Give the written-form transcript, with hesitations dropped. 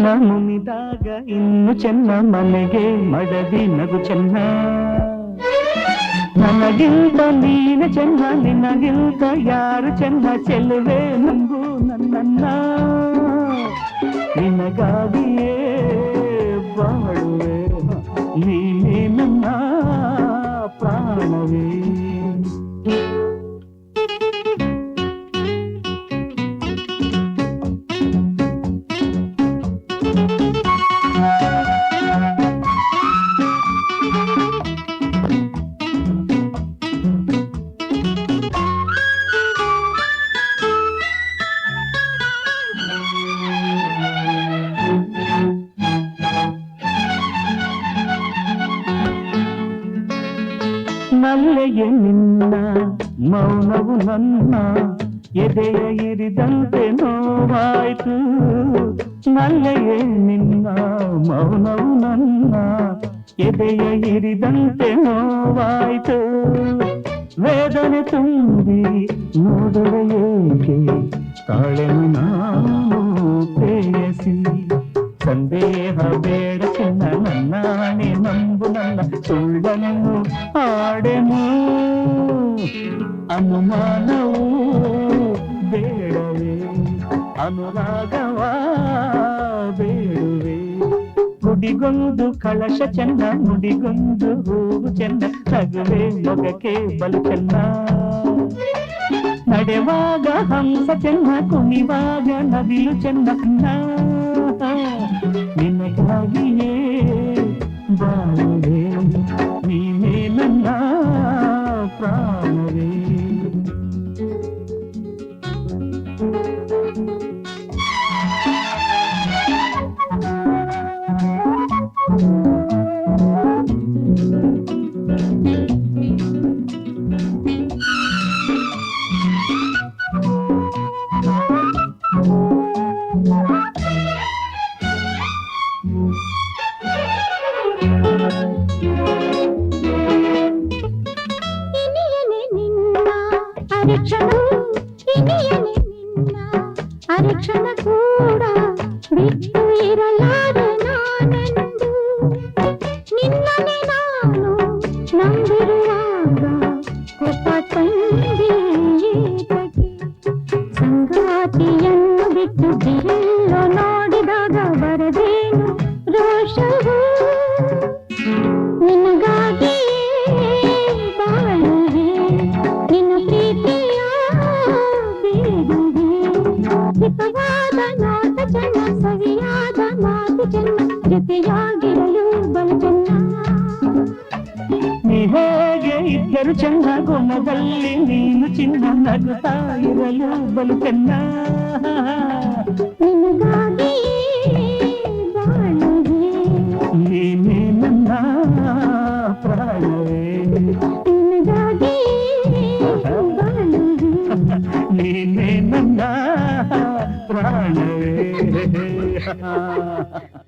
ಚೆನ್ನ ಮುನಿದಾಗ ಇನ್ನು ಚೆನ್ನ ಮನೆಗೆ ಮಡದಿ ನಗು ಚೆನ್ನ ನನಗಿಂತ ನೀನು ಚೆನ್ನ ನಿನಗಿಂತ ಯಾರು ಚೆನ್ನ ಚೆಲ್ಲುವೆ ನಂಬು ನನ್ನನ್ನ ನಿನಗಾಗಿಯೇ ಬಾಳುವೆ ನೀನೇ ನನ್ನ ಪ್ರಾಣವೇ ನಲ್ಲೆಯೇ ನಿನ್ನ ಮೌನವು ನನ್ನ ಎದೆಯ ಇರಿದಂತೆ ನೋವಾಯ್ತು ನಲ್ಲೆಯೇ ನಿನ್ನ ಮೌನವು ನನ್ನ ಎದೆಯ ಇರಿದಂತೆ ನೋವಾಯ್ತು ವೇದನೆ ತುಂಬಿ ನೋಡುವೆ ಏಕೆ ತಾಳೆನು ನಾನು ಪ್ರೇಯಸಿ ಸಂದೇಹ ಬೇಡ ಚೆನ್ನ ನನ್ನಾಣೆ ನಂಬು ನನ್ನ ಸುಳ್ಳನ್ನು ಆಡೆನು ಅನುಮಾನವೂ ಬೇಡವೇ ಅನುರಾಗವ ಬೇಡುವೆ ಗುಡಿಗೊಂದು ಕಳಶ ಚೆನ್ನ ನುಡಿಗೊಂದು ಹೂವು ಚೆನ್ನ ನಗುವೆ ಮೊಗಕ್ಕೆ ಬಲು ಚೆನ್ನ ನಡೆವಾಗ ಹಂಸ ಚೆನ್ನ ಕುಣಿವಾಗ ನವಿಲು ಚೆನ್ನ ನಿನಗಾಗಿಯೇ ಬಾಳುವೆ ನೀನೇ ನನ್ನ ಪ್ರಾಣವೇ ಅರಕ್ಷಣ ಕೂಡ ಬಿಟ್ಟು ಇರಲಾರೆ ನಾನೆಂದು ನಿನ್ನನೆ ನಾನು ನಂಬಿರುವಾಗ ಕೋಪ ತಂದಿ ಸಂಗಾತಿಯನ್ನು ಬಿಟ್ಟು ಬಿಲ್ಲು ನೋಡಿದಾಗ ಬರದೇನು ರೋಷವು ನಿನಗಾಗಿ ಬಾಳುವೆ ನಿನ್ನ ಪ್ರೀತಿಯ ಬೇಡುವೆ ಹಿತವಾದ ನೋಟ ಚೆನ್ನ ಸವಿಯಾದ ಮಾತು ಚೆನ್ನ ಜೊತೆಯಾಗಿರಲು ಬಲು ಚೆನ್ನ ನೀ ಹೇಗೆ ಇದ್ದರು ಚೆನ್ನ ಗುಣದಲ್ಲಿ ನೀನು ಚಿನ್ನ ನಗುತ್ತಾ ಇರಲು ಬಲು ಚೆನ್ನ ನಿನಗಾಗಿ ಬಾಳುವೆ ನೀನೇ ನನ್ನ ಪ್ರಾಣವೇ ನಿನಗಾಗಿ ಬಾಳುವೆ ನೀನೇ ನನ್ನ ಪ್ರಾಣವೇ